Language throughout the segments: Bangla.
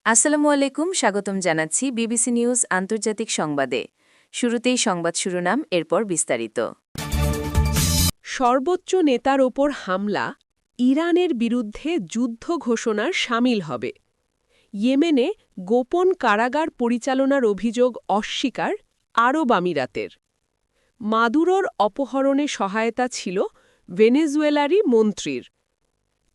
আসসালামু আলাইকুম, স্বাগতম জানাচ্ছি বিবিসি নিউজ আন্তর্জাতিক সংবাদে। শুরুতেই সংবাদ শিরোনাম, এরপর বিস্তারিত। সর্বোচ্চ নেতার ওপর হামলা, ইরানের বিরুদ্ধে যুদ্ধ ঘোষণার সামিল হবে। ইয়েমেনে গোপন কারাগার পরিচালনার অভিযোগ অস্বীকার আরব আমিরাতের। মাদুরোর অপহরণে সহায়তা ছিল ভেনেজুয়েলারই মন্ত্রীর।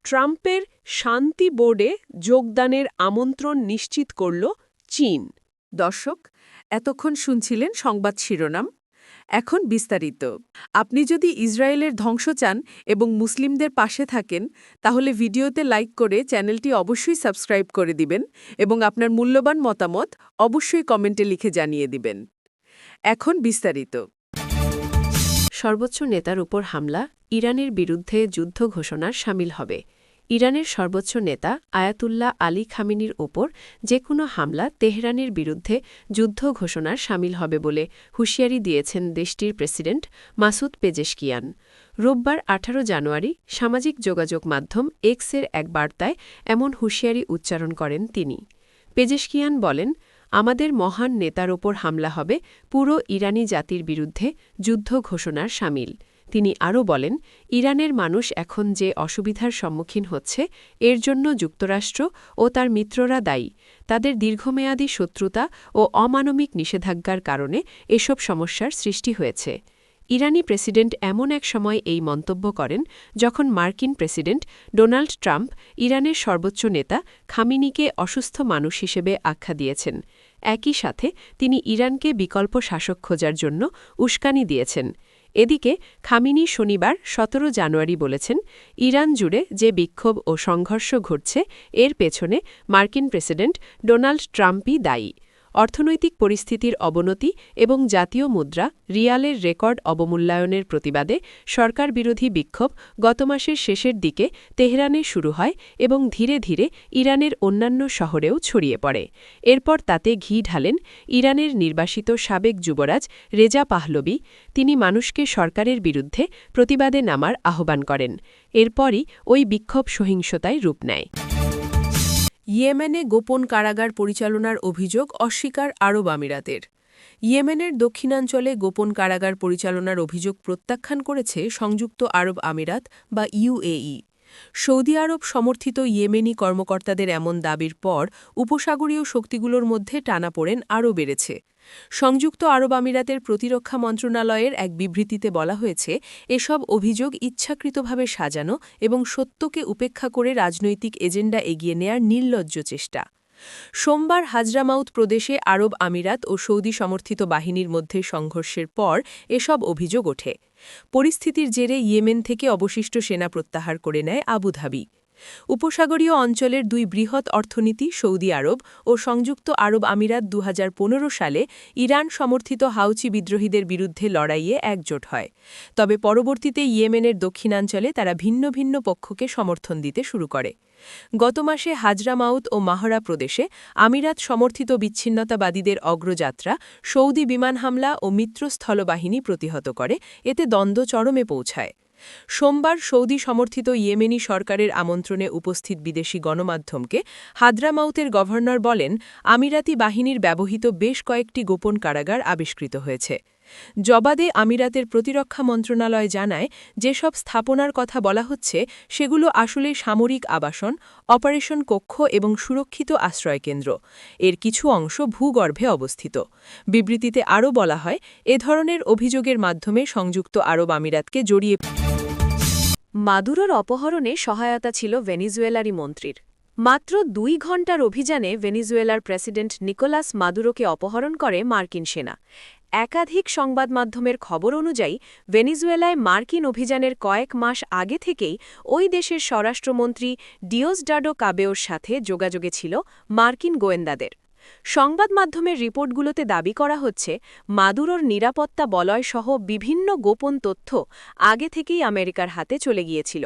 ট্রাম্পের শান্তি বোর্ডে যোগদানের আমন্ত্রণ নিশ্চিত করল চীন। দর্শক, এতক্ষণ শুনছিলেন সংবাদ শিরোনাম। এখন বিস্তারিত। আপনি যদি ইসরায়েলের ধ্বংস চান এবং মুসলিমদের পাশে থাকেন, তাহলে ভিডিওতে লাইক করে চ্যানেলটি অবশ্যই সাবস্ক্রাইব করে দিবেন এবং আপনার মূল্যবান মতামত অবশ্যই কমেন্টে লিখে জানিয়ে দিবেন। এখন বিস্তারিত। সর্বোচ্চ নেতার উপর হামলা, ইরানের বিরুদ্ধে যুদ্ধ ঘোষণার সামিল হবে। ইরানের সর্বোচ্চ নেতা আয়াতুল্লাহ আলী খামেনির ওপর যে কোনো হামলা তেহরানের বিরুদ্ধে যুদ্ধ ঘোষণার সামিল হবে বলে হুঁশিয়ারি দিয়েছেন দেশটির প্রেসিডেন্ট মাসুদ পেজেশকিয়ান। রোববার ১৮ জানুয়ারি সামাজিক যোগাযোগ মাধ্যম এক্সের এক বার্তায় এমন হুঁশিয়ারি উচ্চারণ করেন তিনি। পেজেশকিয়ান বলেন, আমাদের মহান নেতার ওপর হামলা হবে পুরো ইরানি জাতির বিরুদ্ধে যুদ্ধ ঘোষণার সামিল। তিনি আরও বলেন, ইরানের মানুষ এখন যে অসুবিধার সম্মুখীন হচ্ছে এর জন্য যুক্তরাষ্ট্র ও তার মিত্ররা দায়ী। তাদের দীর্ঘমেয়াদী শত্রুতা ও অমানবিক নিষেধাজ্ঞার কারণে এসব সমস্যার সৃষ্টি হয়েছে। ইরানি প্রেসিডেন্ট এমন এক সময় এই মন্তব্য করেন যখন মার্কিন প্রেসিডেন্ট ডোনাল্ড ট্রাম্প ইরানের সর্বোচ্চ নেতা খামেনিকে অসুস্থ মানুষ হিসেবে আখ্যা দিয়েছেন। একই সাথে তিনি ইরানকে বিকল্প শাসক খোঁজার জন্য উস্কানি দিয়েছেন। এদিকে খামেনি শনিবার ১৭ জানুয়ারি বলেছেন, ইরান জুড়ে যে বিক্ষোভ ও সংঘর্ষ ঘটছে এর পেছনে মার্কিন প্রেসিডেন্ট ডোনাল্ড ট্রাম্পই দায়ী। অর্থনৈতিক পরিস্থিতির অবনতি এবং জাতীয় মুদ্রা রিয়ালের রেকর্ড অবমূল্যায়নের প্রতিবাদে সরকারবিরোধী বিক্ষোভ গত মাসের শেষের দিকে তেহরানে শুরু হয় এবং ধীরে ধীরে ইরানের অন্যান্য শহরেও ছড়িয়ে পড়ে। এরপর তাতে ঘি ঢালেন ইরানের নির্বাসিত সাবেক যুবরাজ রেজা পাহলভি। তিনি মানুষকে সরকারের বিরুদ্ধে প্রতিবাদে নামার আহ্বান করেন। এরপরই ওই বিক্ষোভ সহিংসতায় রূপ নেয়। ইয়েমেনে গোপন কারাগার পরিচালনার অভিযোগ অস্বীকার আরব আমিরাতের। ইয়েমেনের দক্ষিণাঞ্চলে গোপন কারাগার পরিচালনার অভিযোগ প্রত্যাখ্যান করেছে সংযুক্ত আরব আমিরাত বা ইউএই। সৌদি আরব সমর্থিত ইয়েমেনি কর্মকর্তাদের এমন দাবির পর উপসাগরীয় শক্তিগুলোর মধ্যে টানাপোড়েন আরও বেড়েছে। সংযুক্ত আরব আমিরাতের প্রতিরক্ষা মন্ত্রণালয়ের এক বিবৃতিতে বলা হয়েছে, এসব অভিযোগ ইচ্ছাকৃতভাবে সাজানো এবং সত্যকে উপেক্ষা করে রাজনৈতিক এজেন্ডা এগিয়ে নেয়ার নির্লজ্জ চেষ্টা। সোমবার হাজরামাউত প্রদেশে আরব আমিরাত ও সৌদি সমর্থিত বাহিনীর মধ্যে সংঘর্ষের পর এসব অভিযোগ ওঠে। পরিস্থিতির জেরে ইয়েমেন থেকে অবশিষ্ট সেনা প্রত্যাহার করে নেয় আবুধাবি। উপসাগরীয় অঞ্চলের দুই বৃহৎ অর্থনীতি সৌদি আরব ও সংযুক্ত আরব আমিরাত ২০১৫ সালে ইরান সমর্থিত হাউচি বিদ্রোহীদের বিরুদ্ধে লড়াইয়ে একজোট হয়। তবে পরবর্তীতে ইয়েমেনের দক্ষিণাঞ্চলে তারা ভিন্ন ভিন্ন পক্ষকে সমর্থন দিতে শুরু করে। গত মাসে হাজরামাউত ও মাহরা প্রদেশে আমিরাত সমর্থিত বিচ্ছিন্নতাবাদীদের অগ্রযাত্রা সৌদি বিমান হামলা ও মিত্র স্থলবাহিনী প্রতিহত করে, এতে দ্বন্দ্ব চরমে পৌঁছায়। সোমবার সৌদি সমর্থিত ইয়েমেনি সরকারের আমন্ত্রণে উপস্থিত বিদেশি গণমাধ্যমকে হাদ্রামাউতের গভর্নর বলেন, আমিরাতি বাহিনীর ব্যবহৃত বেশ কয়েকটি গোপন কারাগার আবিষ্কৃত হয়েছে। জবাদে আমিরাতের প্রতিরক্ষা মন্ত্রণালয় জানায়, যেসব স্থাপনার কথা বলা হচ্ছে সেগুলো আসলে সামরিক আবাসন, অপারেশন কক্ষ এবং সুরক্ষিত আশ্রয়কেন্দ্র। এর কিছু অংশ ভূগর্ভে অবস্থিত। বিবৃতিতে আরও বলা হয়, এ ধরনের অভিযোগের মাধ্যমে সংযুক্ত আরব আমিরাতকে জড়িয়ে মাদুরোর অপহরণে সহায়তা ছিল ভেনিজুয়েলারই মন্ত্রীর। মাত্র ২ ঘণ্টার অভিযানে ভেনিজুয়েলার প্রেসিডেন্ট নিকোলাস মাদুরোকে অপহরণ করে মার্কিন সেনা। একাধিক সংবাদ মাধ্যমের খবর অনুযায়ী ভেনিজুয়েলায় মার্কিন অভিযানের কয়েক মাস আগে থেকেই ওই দেশের স্বরাষ্ট্রমন্ত্রী ডিওসডাডো কাবেওর সাথে যোগাযোগে ছিল মার্কিন গোয়েন্দাদের। সংবাদ মাধ্যমের রিপোর্টগুলোতে দাবি করা হচ্ছে, মাদুরোর নিরাপত্তা বলয়সহ বিভিন্ন গোপন তথ্য আগে থেকেই আমেরিকার হাতে চলে গিয়েছিল,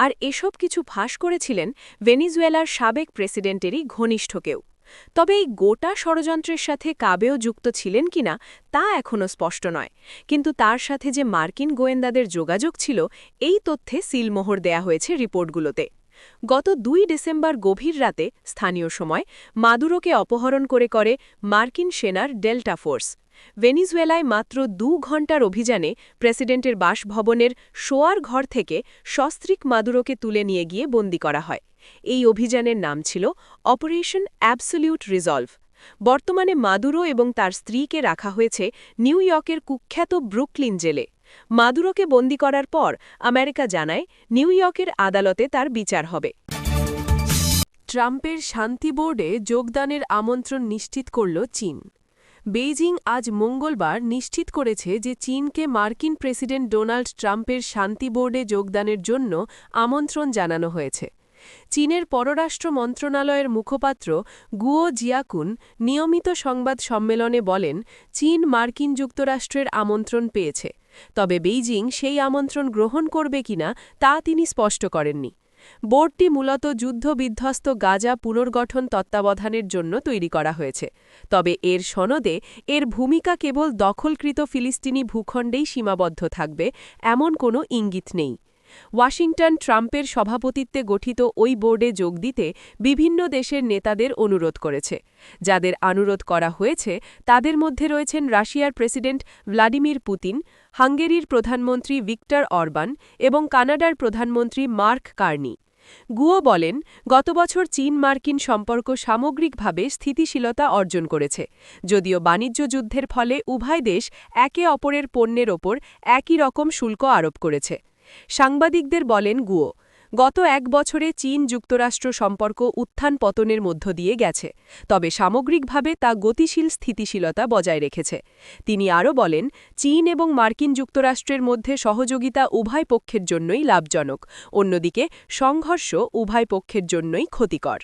আর এসব কিছু ফাঁস করেছিলেন ভেনিজুয়েলার সাবেক প্রেসিডেন্টেরই ঘনিষ্ঠ কেউ। তবে এই গোটা ষড়যন্ত্রের সাথে কাবেও যুক্ত ছিলেন কিনা তা এখনও স্পষ্ট নয়, কিন্তু তার সাথে যে মার্কিন গোয়েন্দাদের যোগাযোগ ছিল এই তথ্যে সিলমোহর দেয়া হয়েছে রিপোর্টগুলোতে। গত ২ ডিসেম্বর গভীর রাতে স্থানীয় সময় মাদুরোকে অপহরণ করে মার্কিন সেনার ডেল্টা ফোর্স। ভেনিজুয়েলায় মাত্র ২ ঘণ্টার অভিযানে প্রেসিডেন্টের বাসভবনের শোয়ার ঘর থেকে সস্ত্রীক মাদুরোকে তুলে নিয়ে গিয়ে বন্দী করা হয়। এই অভিযানের নাম ছিল অপারেশন অ্যাবসোলিউট রিজলভ। বর্তমানে মাদুরো এবং তার স্ত্রীকে রাখা হয়েছে নিউ ইয়র্কের কুখ্যাত ব্রুকলিন জেলে। মাদুরোকে বন্দী করার পর আমেরিকা জানায় নিউ ইয়র্কের আদালতে তার বিচার হবে। ট্রাম্পের শান্তি বোর্ডে যোগদানের আমন্ত্রণ নিশ্চিত করল চীন। বেইজিং আজ মঙ্গলবার নিশ্চিত করেছে যে চীনকে মার্কিন প্রেসিডেন্ট ডোনাল্ড ট্রাম্পের শান্তি বোর্ডে যোগদানের জন্য আমন্ত্রণ জানানো হয়েছে। চীনের পররাষ্ট্র মন্ত্রণালয়ের মুখপাত্র গুয়ো জিয়াকুন নিয়মিত সংবাদ সম্মেলনে বলেন, চীন মার্কিন যুক্তরাষ্ট্রের আমন্ত্রণ পেয়েছে, তবে বেইজিং সেই আমন্ত্রণ গ্রহণ করবে কিনা তা তিনি স্পষ্ট করেননি। বোর্ডটি মূলত যুদ্ধবিধ্বস্ত গাজা পুনর্গঠন তত্ত্বাবধানের জন্য তৈরি করা হয়েছে, তবে এর সনদে এর ভূমিকা কেবল দখলকৃত ফিলিস্তিনি ভূখণ্ডেই সীমাবদ্ধ থাকবে এমন কোনো ইঙ্গিত নেই। ওয়াশিংটন ট্রাম্পের সভাপতিত্বে গঠিত ওই বোর্ডে যোগ দিতে বিভিন্ন দেশের নেতাদের অনুরোধ করেছে। যাদের অনুরোধ করা হয়েছে তাদের মধ্যে রয়েছেন রাশিয়ার প্রেসিডেন্ট ভ্লাদিমির পুতিন, হাঙ্গেরির প্রধানমন্ত্রী ভিক্টর অরবান এবং কানাডার প্রধানমন্ত্রী মার্ক কার্নি। গুয়ো বলেন, গত বছর চীন মার্কিন সম্পর্ক সামগ্রিকভাবে স্থিতিশীলতা অর্জন করেছে, যদিও বাণিজ্য যুদ্ধের ফলে উভয় দেশ একে অপরের পণ্যের ওপর একই রকম শুল্ক আরোপ করেছে। সাংবাদিকদের বলেন গুয়ো, গত ১ বছরে চীন যুক্তরাষ্ট্র সম্পর্ক উত্থান পতনের মধ্য দিয়ে গেছে, তবে সামগ্রিকভাবে তা গতিশীল স্থিতিশীলতা বজায় রেখেছে। তিনি আরও বলেন, চীন এবং মার্কিন যুক্তরাষ্ট্রের মধ্যে সহযোগিতা উভয় পক্ষের জন্যই লাভজনক, অন্যদিকে সংঘর্ষ উভয় পক্ষের জন্যই ক্ষতিকর।